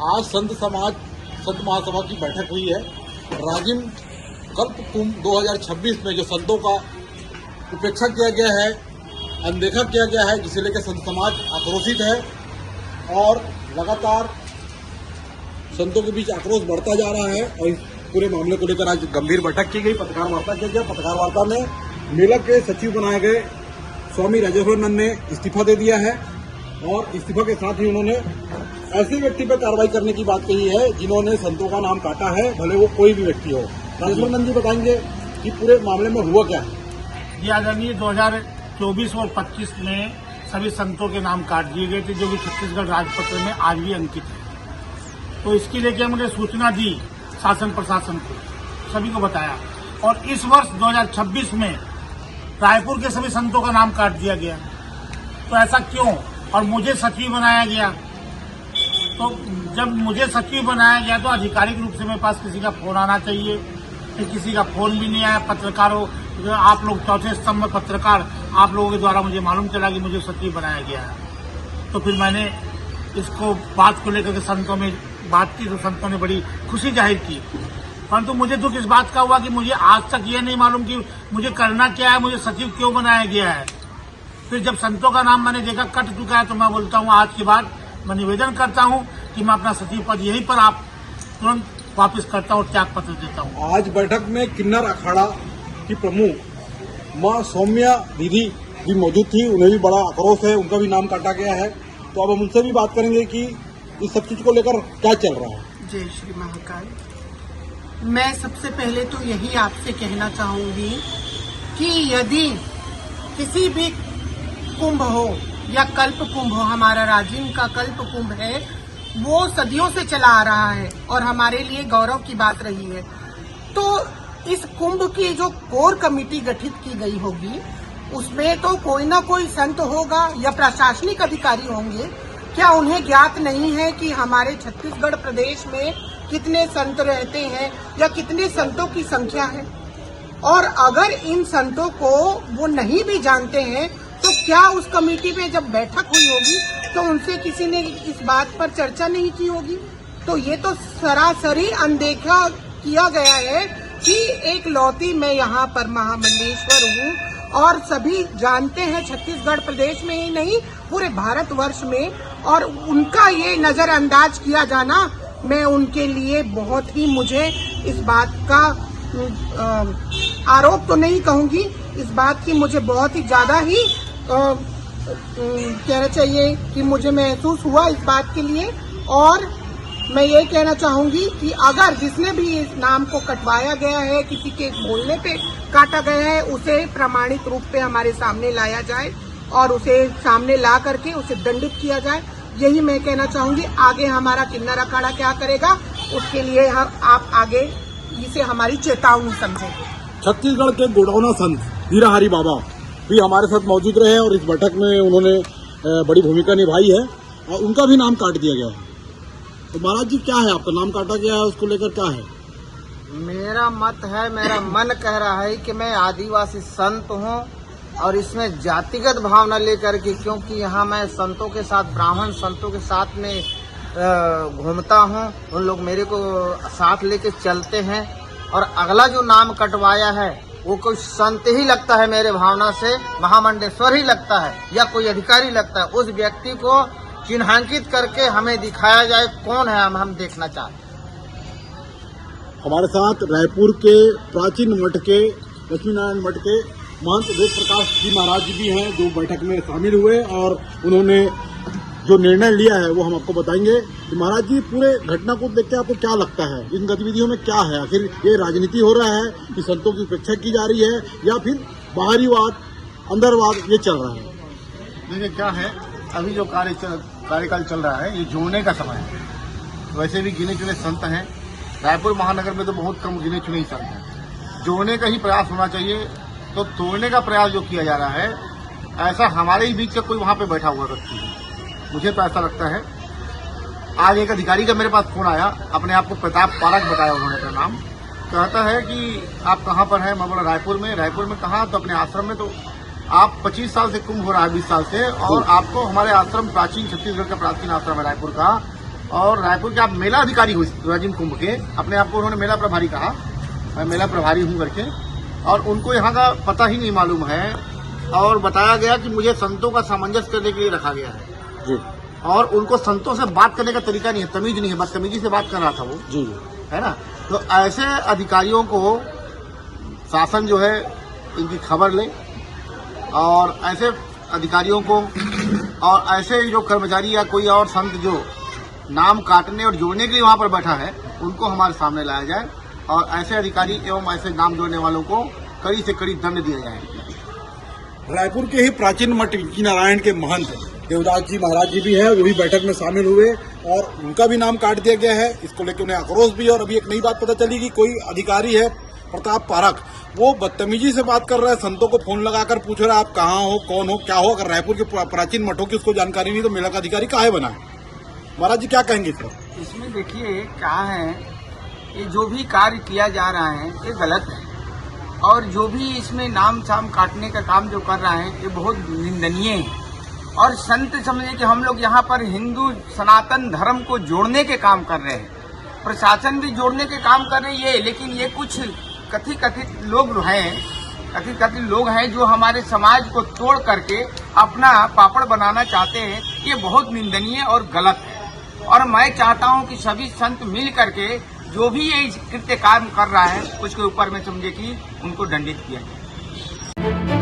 आज संत महासभा की बैठक हुई है। राजिम कल्प कुंभ 2026 में जो संतों का उपेक्षा किया गया है, अनदेखा किया गया है, जिसे लेकर संत समाज आक्रोशित है और लगातार संतों के बीच आक्रोश बढ़ता जा रहा है। और इस पूरे मामले को लेकर आज गंभीर बैठक की गई, पत्रकार वार्ता किया गया। पत्रकार वार्ता में मेला के सचिव बनाए गए स्वामी राजेश्वरानंद ने इस्तीफा दे दिया है और इस्तीफा के साथ ही उन्होंने ऐसे व्यक्ति पर कार्रवाई करने की बात कही है जिन्होंने संतों का नाम काटा है, भले वो कोई भी व्यक्ति हो। राजेश्वरानंद जी बताएंगे कि पूरे मामले में हुआ क्या है। जी आदरणीय 2024 और 25 में सभी संतों के नाम काट दिए गए थे, जो कि छत्तीसगढ़ राजपत्र में आज भी अंकित है। तो इसकी लेकर हमने सूचना दी शासन प्रशासन को, सभी को बताया। और इस वर्ष 2026 में रायपुर के सभी संतों का नाम काट दिया गया। तो ऐसा क्यों? और मुझे सचिव बनाया गया। तो जब मुझे सचिव बनाया गया तो आधिकारिक रूप से मेरे पास किसी का फोन आना चाहिए, फिर किसी का फोन भी नहीं आया। पत्रकारों, आप लोग चौथे स्तंभ में पत्रकार, आप लोगों के द्वारा मुझे मालूम चला कि मुझे सचिव बनाया गया है। तो फिर मैंने इसको बात को लेकर के संतों में बात की, तो संतों ने बड़ी खुशी जाहिर की। परंतु मुझे दुख इस बात का हुआ कि मुझे आज तक ये नहीं मालूम कि मुझे करना क्या है, मुझे सचिव क्यों बनाया गया है। फिर जब संतों का नाम मैंने देखा कट चुका है, तो मैं बोलता हूँ आज के बाद मैं निवेदन करता हूँ कि मैं अपना सचिव पद यहीं पर आप तुरंत वापस करता हूँ, त्याग पत्र देता हूँ। आज बैठक में किन्नर अखाड़ा की प्रमुख मां सौम्या दीदी भी मौजूद थी, उन्हें भी बड़ा आक्रोश है, उनका भी नाम काटा गया है। तो अब हम उनसे भी बात करेंगे कि इस सब चीज को लेकर क्या चल रहा है। जय श्री महाकाल। मैं सबसे पहले तो यही आपसे कहना चाहूंगी कि यदि किसी भी कुंभ हो या कल्प कुंभ हो, हमारा राजिम का कल्प कुंभ है, वो सदियों से चला आ रहा है और हमारे लिए गौरव की बात रही है। तो इस कुंभ की जो कोर कमेटी गठित की गई होगी, उसमें तो कोई ना कोई संत होगा या प्रशासनिक अधिकारी होंगे। क्या उन्हें ज्ञात नहीं है कि हमारे छत्तीसगढ़ प्रदेश में कितने संत रहते हैं या कितने संतों की संख्या है? और अगर इन संतों को वो नहीं भी जानते हैं, तो क्या उस कमेटी में जब बैठक हुई होगी तो उनसे किसी ने इस बात पर चर्चा नहीं की होगी? तो ये तो सरासरी अनदेखा किया गया है कि एक लौती मैं यहाँ पर महामंडलेश्वर हूँ और सभी जानते हैं, छत्तीसगढ़ प्रदेश में ही नहीं पूरे भारतवर्ष में। और उनका ये नजरअंदाज किया जाना, मैं उनके लिए बहुत ही, मुझे इस बात का आरोप तो नहीं कहूंगी, इस बात की मुझे बहुत ही ज्यादा ही कहना चाहिए कि मुझे महसूस हुआ इस बात के लिए। और मैं ये कहना चाहूंगी कि अगर जिसने भी इस नाम को कटवाया गया है, किसी के बोलने पे काटा गया है, उसे प्रमाणित रूप पे हमारे सामने लाया जाए और उसे सामने ला करके उसे दंडित किया जाए। यही मैं कहना चाहूंगी। आगे हमारा किन्नर अखाड़ा क्या करेगा, उसके लिए आप आगे इसे हमारी चेतावनी समझें। छत्तीसगढ़ के गोडौना संत हीराहरी बाबा भी हमारे साथ मौजूद रहे और इस बैठक में उन्होंने बड़ी भूमिका निभाई है और उनका भी नाम काट दिया गया है। तो महाराज जी, क्या है आपका नाम काटा गया है, उसको लेकर क्या है? मेरा मत है, मेरा मन कह रहा है कि मैं आदिवासी संत हूँ और इसमें जातिगत भावना लेकर के, क्योंकि यहाँ मैं संतों के साथ, ब्राह्मण संतों के साथ में घूमता हूँ, उन लोग मेरे को साथ लेके चलते हैं। और अगला जो नाम कटवाया है वो कोई संत ही लगता है, मेरे भावना से महामंडेश्वर ही लगता है या कोई अधिकारी लगता है। उस व्यक्ति को चिन्हांकित करके हमें दिखाया जाए कौन है, हम देखना चाहते हैं। हमारे साथ रायपुर के प्राचीन मठ के, लक्ष्मी नारायण मठ के महंत वेद प्रकाश जी महाराज जी भी हैं, जो बैठक में शामिल हुए और उन्होंने जो निर्णय लिया है वो हम आपको बताएंगे। तो महाराज जी, पूरे घटना को देख के आपको क्या लगता है, इन गतिविधियों में क्या है? आखिर ये राजनीति हो रहा है कि संतों की उपेक्षा की जा रही है या फिर बाहरीवाद, अंदरवाद ये चल रहा है? देखिए क्या है, अभी जो कार्यकाल चल रहा है, ये जोड़ने का समय है। वैसे भी गिने चुने संत हैं, रायपुर महानगर में तो बहुत कम गिने चुने ही संत हैं। जोड़ने का ही प्रयास होना चाहिए। तो तोड़ने का प्रयास जो किया जा रहा है, ऐसा हमारे ही बीच से कोई वहां पे बैठा हुआ व्यक्ति है, मुझे तो ऐसा लगता है। आज एक अधिकारी का मेरे पास फोन आया, अपने आप को प्रताप पारक बताया उन्होंने अपना नाम, कहता है कि आप कहाँ पर हैं? मैं बोला रायपुर में। रायपुर में कहाँ? तो अपने आश्रम में। तो आप 25 साल से कुंभ हो रहा है, 20 साल से, और आपको हमारे आश्रम, प्राचीन छत्तीसगढ़ का प्राचीन आश्रम है रायपुर का, और रायपुर के आप मेला अधिकारी हुए राजिम कुंभ के, अपने आप को उन्होंने मेला प्रभारी कहा, मैं मेला प्रभारी हूँ करके, और उनको यहाँ का पता ही नहीं मालूम है। और बताया गया कि मुझे संतों का सामंजस्य करने के लिए रखा गया है जी और उनको संतों से बात करने का तरीका नहीं है, तमीज नहीं है, बदतमीजी से बात कर रहा था वो, जी है ना। तो ऐसे अधिकारियों को शासन जो है इनकी खबर ले और ऐसे अधिकारियों को और ऐसे जो कर्मचारी या कोई और संत जो नाम काटने और जोड़ने के लिए वहां पर बैठा है उनको हमारे सामने लाया जाए और ऐसे अधिकारी एवं ऐसे नाम जोड़ने वालों को कड़ी से कड़ी दंड दिया जाए। रायपुर के ही प्राचीन मठ की नारायण के महंत देवदास जी महाराज जी भी है, वो भी बैठक में शामिल हुए और उनका भी नाम काट दिया गया है। इसको लेकर उन्हें आक्रोश भी है। और अभी एक नई बात पता चली कि कोई अधिकारी है प्रताप पारक, वो बदतमीजी से बात कर रहा है, संतों को फोन लगाकर पूछ रहा है आप कहाँ हो, कौन हो, क्या हो। अगर रायपुर के प्राचीन मठों की उसको जानकारी नहीं तो मेला का अधिकारी काहे बना है? महाराज जी क्या कहेंगे इस पर? इसमें देखिए क्या है, ये जो भी कार्य किया जा रहा है ये गलत है और जो भी इसमें नाम साम काटने का काम जो कर रहा है ये बहुत निंदनीय है। और संत समझे कि हम लोग यहाँ पर हिंदू सनातन धर्म को जोड़ने के काम कर रहे हैं, प्रशासन भी जोड़ने के काम कर रही है, लेकिन ये कुछ कथित लोग हैं जो हमारे समाज को तोड़ करके अपना पापड़ बनाना चाहते हैं। ये बहुत निंदनीय और गलत है और मैं चाहता हूं कि सभी संत मिल करके जो भी ये कृत्य कार्य कर रहा है उसके ऊपर में समझे कि उनको दंडित किया जाए।